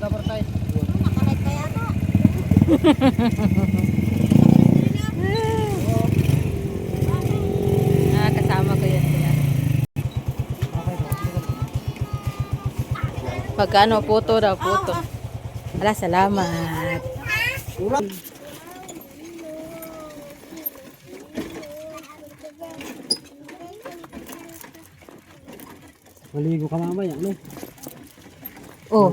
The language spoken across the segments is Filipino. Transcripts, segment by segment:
Makamit pa yata. Kasama ko yan sila. Pagkano, puto daw, puto. Ala, salamat. Maligo ka mamaya, ano? Oh.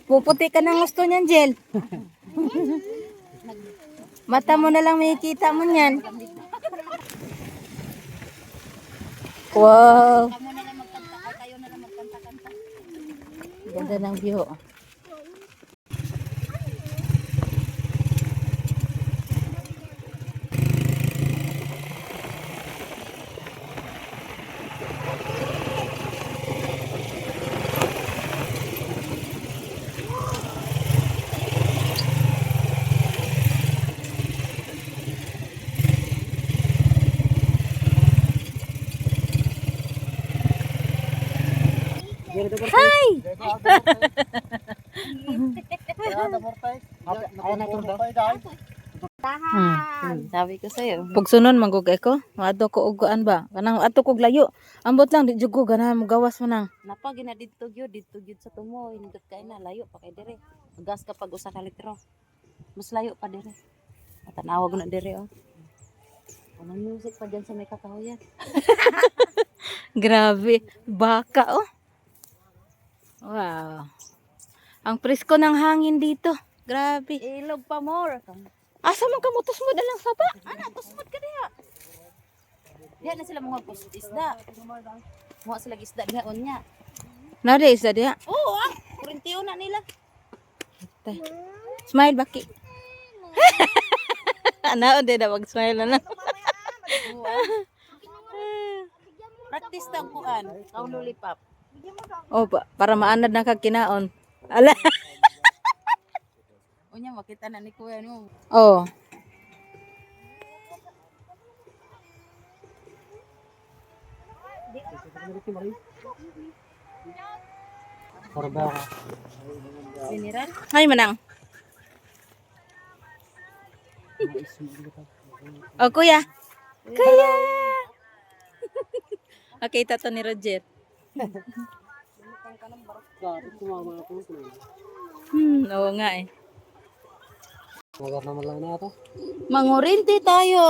Puputi ka ng gusto niyan, Jel. Mata mo na lang makikita mo niyan. Wow. Kamu na lang magkanta, kayo na lang magkanta-kanta. Ganda ng view. Hi! Sabi ko sa'yo. Pag sunon, manggugay ko. Maado ko ugaan ba? Kanang ato kog layo. Ambot lang, di jugo. Ganahan mo gawas mo nang. Napag na dito gyud sa tumo, hindot kay na layo pa kay dire. Gas kapag usa ka litro. Mas layo pa dire. Matanawag na dire oh. Anong music pa diyan sa may kakahuyan. Grabe. Baka oh. Wow. Ang presko ng hangin dito. Grabe. Ilog pa more. Asa man kamutos mo dalang sapa? Ana, tusmod ka diha. Diha na sila mga isda. Mo sila isda diha onya. Nade isa dia. Oo, 41 na nila. Smile baki. Anaon din na mag-smile na. Practice tang kuan, kaw lollipop. Oh, para maanad na kag kinaon. Ala. Unya makita na ni kuya no. Oh. General. Hay manang. Oh, kuya. Kuya. Okay, tato ni Roger. Oo nga eh. Magar naman lang na ito. Mangurinti tayo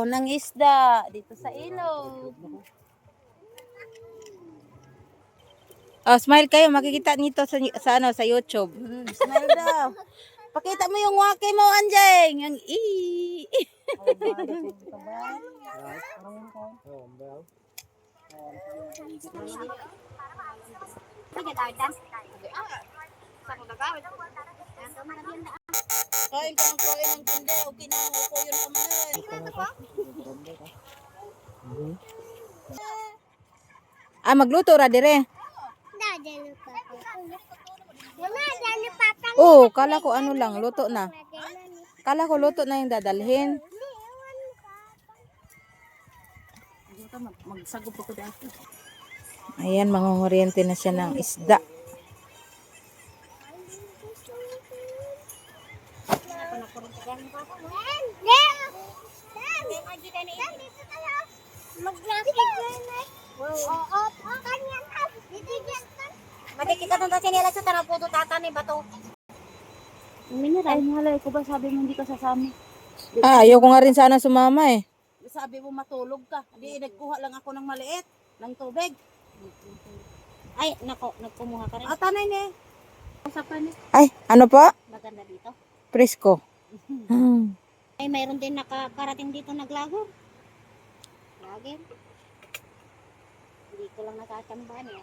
ng isda dito sa ilog. Oh, smile kayo. Makikita nito sa ano, sa YouTube. Smile daw. Pakita mo yung wake mo, Anjeng. Yung Kain ka ng kain ng tunda. Okay na mo ko yun Ah, magluto ra dire. Oh, kala ko ano lang, luto na. Kala ko luto na yung dadalhin. Magsagop ako dito. Ayan, mangunguryente na siya ng isda. Makikita nung kasi nila sa tanaw po tata ni bato. Mineral, halay ko ba sabi mo hindi ka sasama? Ah, ayaw ko nga rin sana sumama eh. Sabi mo matulog ka. Hindi, nagkuha lang ako ng maliit, ng tubig. Ay, nako, nagkumuha ka rin. Ah, tanay ni. Usapan ni. Ay, ano po? Maganda dito. Presko. Ay, mayroon din nakakarating dito naglago. Lagi. Hindi ko lang nakachambahan eh.